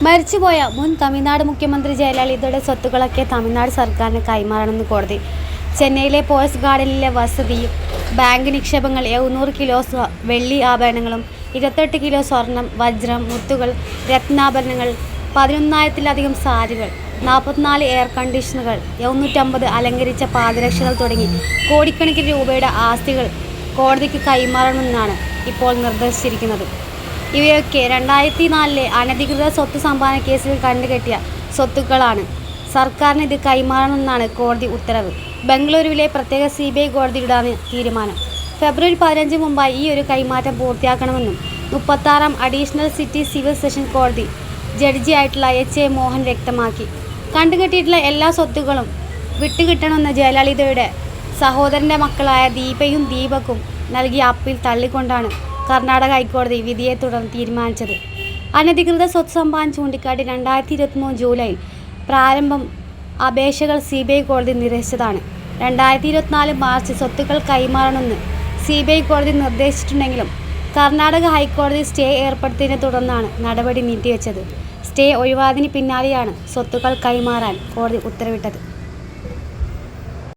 മരിച്ചുപോയ മുൻ തമിഴ്നാട് മുഖ്യമന്ത്രി ജയലളിതയുടെ സ്വത്തുക്കളൊക്കെ തമിഴ്നാട് സർക്കാരിന് കൈമാറണമെന്ന് കോടതി. ചെന്നൈയിലെ പോയസ് ഗാർഡനിലെ വസതിയും ബാങ്ക് നിക്ഷേപങ്ങൾ, 700 കിലോ വെള്ളി ആഭരണങ്ങളും, 28 കിലോ സ്വർണം, വജ്രം, മുത്തുകൾ, രത്നാഭരണങ്ങൾ, 11,000-ലധികം സാരികൾ, 44 എയർ കണ്ടീഷണറുകൾ, 250 അലങ്കരിച്ച പാദരക്ഷകൾ തുടങ്ങി കോടിക്കണക്കിന് രൂപയുടെ ആസ്തികൾ കോടതിക്ക് കൈമാറണമെന്നാണ് ഇപ്പോൾ നിർദ്ദേശിച്ചിരിക്കുന്നത്. ഇവയൊക്കെ 2004-ലെ അനധികൃത സ്വത്ത് സമ്പാദന കേസിൽ കണ്ടുകെട്ടിയ സ്വത്തുക്കളാണ്. സർക്കാരിന് ഇത് കൈമാറണമെന്നാണ് കോടതി ഉത്തരവ്. ബംഗളൂരുവിലെ പ്രത്യേക CBI കോടതിയുടെയാണ് തീരുമാനം. ഫെബ്രുവരി 15 മുമ്പായി ഈ ഒരു കൈമാറ്റം പൂർത്തിയാക്കണമെന്നും 36-ാം അഡീഷണൽ സിറ്റി സിവിൽ സെഷൻ കോടതി ജഡ്ജിയായിട്ടുള്ള HA മോഹൻ വ്യക്തമാക്കി. കണ്ടുകെട്ടിയിട്ടുള്ള എല്ലാ സ്വത്തുക്കളും വിട്ടുകിട്ടണമെന്ന് ജയലളിതയുടെ സഹോദരൻ്റെ മക്കളായ ദീപയും ദീപക്കും നൽകിയ അപ്പീൽ തള്ളിക്കൊണ്ടാണ് കർണാടക ഹൈക്കോടതി വിധിയെ തുടർന്ന് തീരുമാനിച്ചത്. അനധികൃത സ്വത്ത് സമ്പാദനം ചൂണ്ടിക്കാട്ടി 2023 ജൂലൈയിൽ പ്രാരംഭം അപേക്ഷകൾ CBI കോടതി നിരസിച്ചതാണ്. 2024 മാർച്ച് സ്വത്തുക്കൾ കൈമാറണമെന്ന് CBI കോടതി നിർദ്ദേശിച്ചിട്ടുണ്ടെങ്കിലും കർണാടക ഹൈക്കോടതി സ്റ്റേ ഏർപ്പെടുത്തിയതിനെ തുടർന്നാണ് നടപടി നീട്ടിവെച്ചത്. സ്റ്റേ ഒഴിവായതിന് പിന്നാലെയാണ് സ്വത്തുക്കൾ കൈമാറാൻ കോടതി ഉത്തരവിട്ടത്.